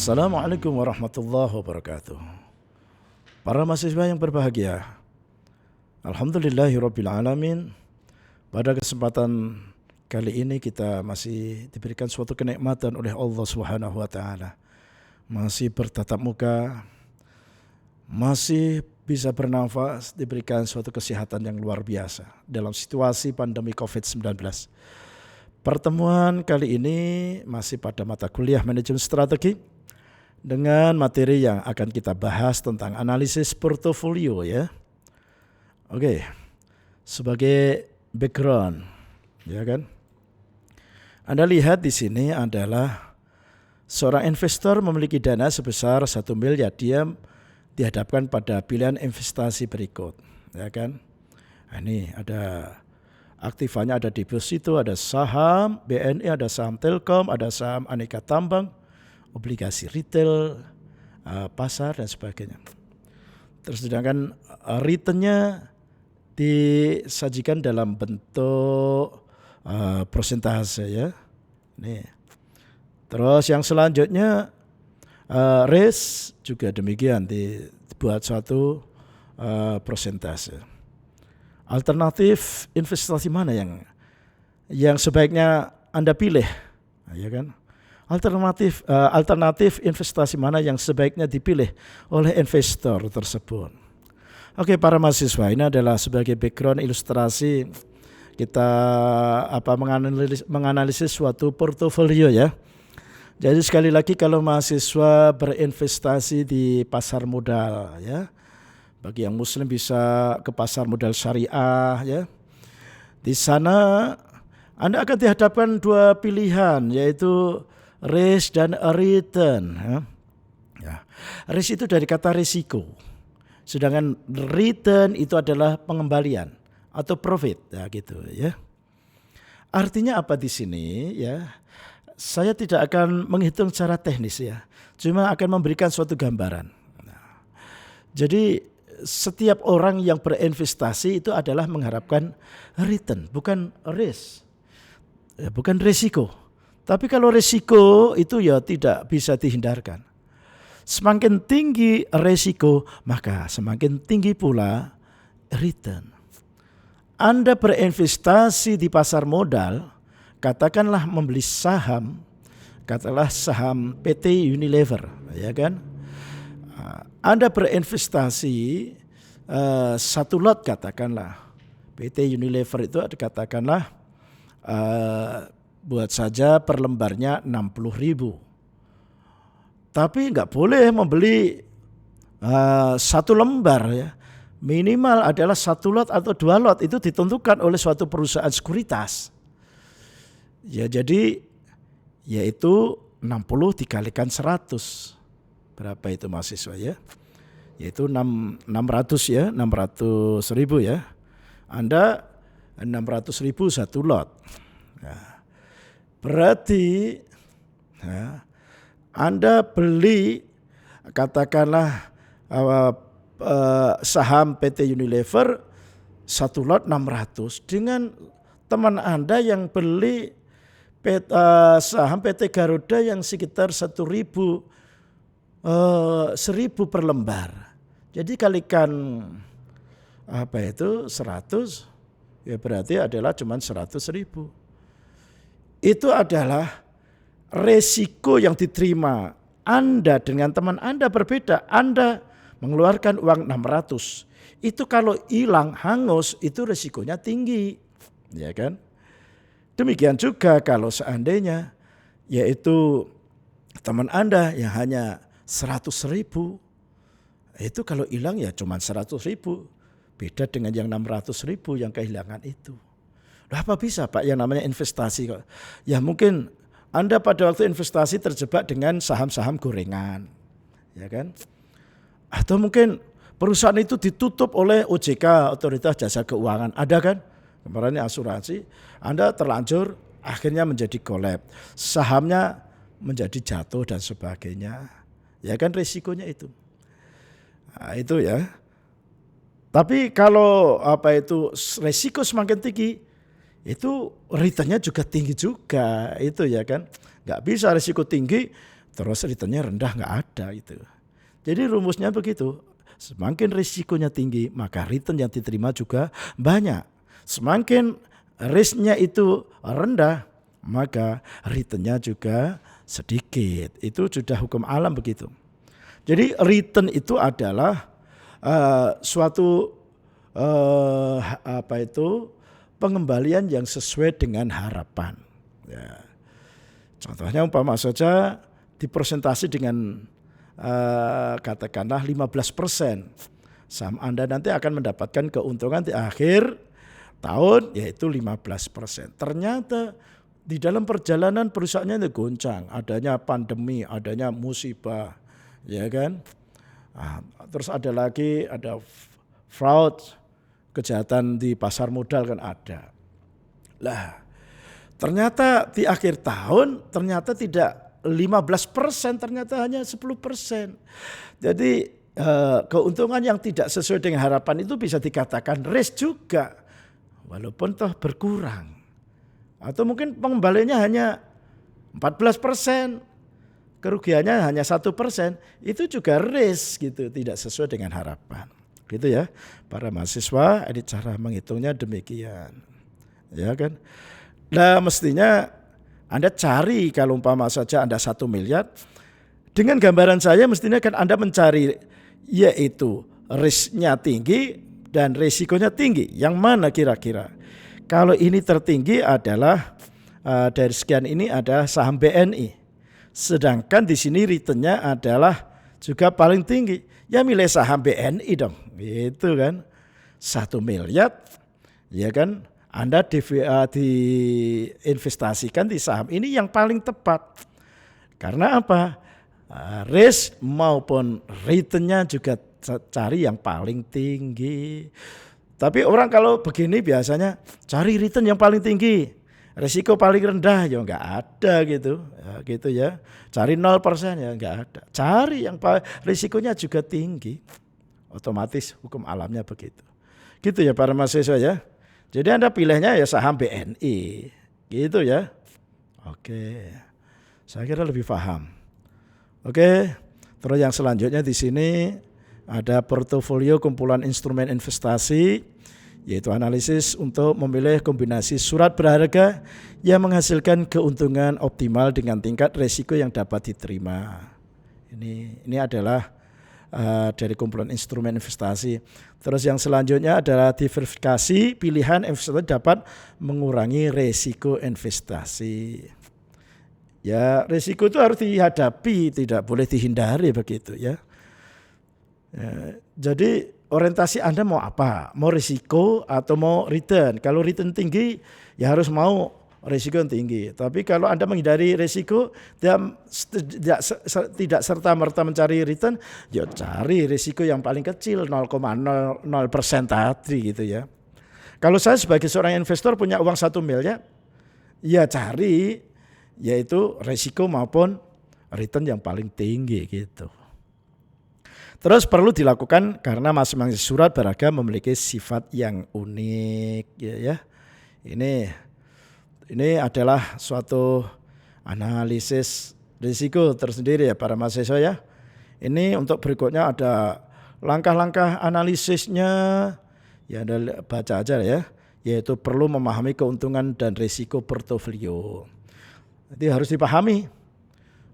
Assalamualaikum warahmatullahi wabarakatuh. Para mahasiswa yang berbahagia, alhamdulillahirabbil alamin. Pada kesempatan kali ini kita masih diberikan suatu kenikmatan oleh Allah Subhanahu wa taala. Masih bertatap muka, masih bisa bernafas, diberikan suatu kesehatan yang luar biasa dalam situasi pandemi COVID-19. Pertemuan kali ini masih pada mata kuliah manajemen strategi dengan materi yang akan kita bahas tentang analisis portofolio ya. Oke. Sebagai background, ya kan? Anda lihat di sini adalah seorang investor memiliki dana sebesar 1 miliar, dia dihadapkan pada pilihan investasi berikut, ya kan? Nah, ini ada aktifanya, ada deposito, ada saham BNI, ada saham Telkom, ada saham aneka tambang, obligasi retail, pasar dan sebagainya. Terus sedangkan returnnya disajikan dalam bentuk persentase ya. Nih. Terus yang selanjutnya risk juga demikian, dibuat suatu persentase. Alternatif investasi mana yang sebaiknya Anda pilih, ya kan? Alternatif investasi mana yang sebaiknya dipilih oleh investor tersebut. Oke, para mahasiswa, ini adalah sebagai background ilustrasi kita menganalisis suatu portofolio ya. Jadi sekali lagi kalau mahasiswa berinvestasi di pasar modal ya, bagi yang muslim bisa ke pasar modal syariah ya. Di sana Anda akan dihadapkan dua pilihan, yaitu risk dan return. Ya. Risk itu dari kata risiko, sedangkan return itu adalah pengembalian atau profit, ya gitu ya. Artinya apa di sini ya? Saya tidak akan menghitung secara teknis ya, cuma akan memberikan suatu gambaran. Jadi setiap orang yang berinvestasi itu adalah mengharapkan return, bukan risk, ya, bukan risiko. Tapi kalau risiko itu ya tidak bisa dihindarkan. Semakin tinggi risiko, maka semakin tinggi pula return. Anda berinvestasi di pasar modal, katakanlah membeli saham, katakanlah saham PT Unilever, ya kan? Anda berinvestasi satu lot, katakanlah PT Unilever itu katakanlah buat saja per lembarnya 60.000. Tapi nggak boleh membeli satu lembar ya. Minimal adalah satu lot atau dua lot, itu ditentukan oleh suatu perusahaan sekuritas. Ya jadi yaitu 60 dikalikan 100. Berapa itu mahasiswa ya? Yaitu 600 ya, 600.000 ya. Anda 600.000 satu lot. Ya. Berarti ya, Anda beli katakanlah saham PT Unilever satu lot 600 dengan teman Anda yang beli saham PT Garuda yang sekitar 1.000 per lembar. Jadi kalikan 100 ya berarti adalah cuma 100.000. Itu adalah resiko yang diterima. Anda dengan teman Anda berbeda. Anda mengeluarkan uang 600. Itu kalau hilang, hangus, itu resikonya tinggi. Ya kan? Demikian juga kalau seandainya yaitu teman Anda yang hanya 100.000. Itu kalau hilang ya cuma 100.000. Beda dengan yang 600.000 yang kehilangan itu. Loh, apa bisa Pak yang namanya investasi kok? Ya mungkin Anda pada waktu investasi terjebak dengan saham-saham gorengan, ya kan? Atau mungkin perusahaan itu ditutup oleh OJK, Otoritas Jasa Keuangan, ada kan? Kemarin asuransi, Anda terlanjur akhirnya menjadi collab, sahamnya menjadi jatuh dan sebagainya, ya kan risikonya itu. Nah, itu ya. Tapi kalau risiko semakin tinggi, itu returnnya juga tinggi juga, itu ya kan. Nggak bisa risiko tinggi terus returnnya rendah, nggak ada itu. Jadi rumusnya begitu, semakin risikonya tinggi maka return yang diterima juga banyak. Semakin risknya itu rendah maka returnnya juga sedikit. Itu sudah hukum alam begitu. Jadi return itu adalah suatu pengembalian yang sesuai dengan harapan. Ya. Contohnya umpama saja dipresentasi dengan katakanlah 15%. Saham Anda nanti akan mendapatkan keuntungan di akhir tahun yaitu 15%. Ternyata di dalam perjalanan perusahaannya itu goncang, adanya pandemi, adanya musibah, ya kan? Terus ada lagi fraud, kejahatan di pasar modal kan ada. Lah, ternyata di akhir tahun ternyata tidak 15%, ternyata hanya 10%. Jadi keuntungan yang tidak sesuai dengan harapan itu bisa dikatakan risk juga, walaupun toh berkurang. Atau mungkin pengembaliannya hanya 14%, kerugiannya hanya 1%, itu juga risk gitu, tidak sesuai dengan harapan. Gitu ya, para mahasiswa, ini cara menghitungnya demikian. Ya kan? Nah mestinya Anda cari kalau umpama saja Anda 1 miliar, dengan gambaran saya mestinya kan Anda mencari yaitu risknya tinggi dan risikonya tinggi. Yang mana kira-kira? Kalau ini tertinggi adalah dari sekian ini ada saham BNI. Sedangkan di sini returnnya adalah juga paling tinggi. Ya milih saham BNI dong. Gitu kan. 1 miliar ya kan. Anda diinvestasikan di saham ini yang paling tepat. Karena apa? Risk maupun returnnya juga cari yang paling tinggi. Tapi orang kalau begini biasanya cari return yang paling tinggi, risiko paling rendah ya enggak ada gitu. Ya, gitu ya. Cari 0% ya enggak ada. Cari yang risikonya juga tinggi. Otomatis hukum alamnya begitu. Gitu ya para mahasiswa ya. Jadi Anda pilihnya ya saham BNI. Gitu ya. Oke. Saya kira lebih paham. Oke. Terus yang selanjutnya di sini ada portofolio kumpulan instrumen investasi, yaitu analisis untuk memilih kombinasi surat berharga yang menghasilkan keuntungan optimal dengan tingkat risiko yang dapat diterima. Ini adalah dari kumpulan instrumen investasi. Terus yang selanjutnya adalah diversifikasi pilihan investasi dapat mengurangi risiko investasi. Ya, risiko itu harus dihadapi, tidak boleh dihindari begitu ya. Jadi orientasi Anda mau apa? Mau risiko atau mau return? Kalau return tinggi ya harus mau risiko yang tinggi. Tapi kalau Anda menghindari risiko tidak serta-merta mencari return, ya cari risiko yang paling kecil 0,00% tadi gitu ya. Kalau saya sebagai seorang investor punya uang 1 miliar, ya cari yaitu risiko maupun return yang paling tinggi gitu. Terus perlu dilakukan karena masing-masing surat berharga memiliki sifat yang unik ya. Ini adalah suatu analisis risiko tersendiri ya para mahasiswa ya. Ini untuk berikutnya ada langkah-langkah analisisnya. Ya Anda baca aja ya. Yaitu perlu memahami keuntungan dan risiko portofolio. Jadi harus dipahami.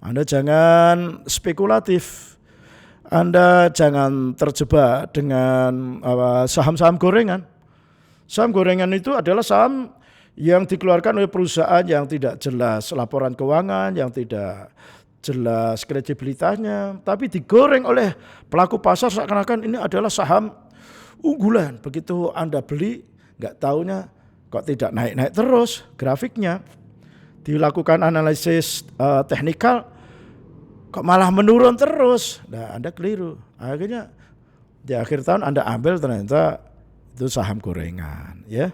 Anda jangan spekulatif. Anda jangan terjebak dengan saham-saham gorengan. Saham gorengan itu adalah saham yang dikeluarkan oleh perusahaan yang tidak jelas laporan keuangan, yang tidak jelas kredibilitasnya, tapi digoreng oleh pelaku pasar seakan-akan ini adalah saham unggulan. Begitu Anda beli, nggak taunya kok tidak naik-naik terus grafiknya. Dilakukan analisis teknikal, kok malah menurun terus. Nah, Anda keliru. Akhirnya di akhir tahun Anda ambil ternyata itu saham gorengan, ya.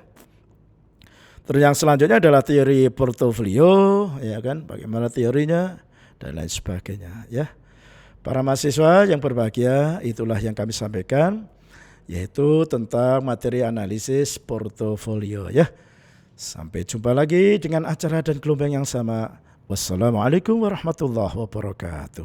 Terus yang selanjutnya adalah teori portofolio, ya kan? Bagaimana teorinya dan lain sebagainya, ya. Para mahasiswa yang berbahagia, itulah yang kami sampaikan, yaitu tentang materi analisis portofolio, ya. Sampai jumpa lagi dengan acara dan gelombang yang sama. Wassalamualaikum warahmatullahi wabarakatuh.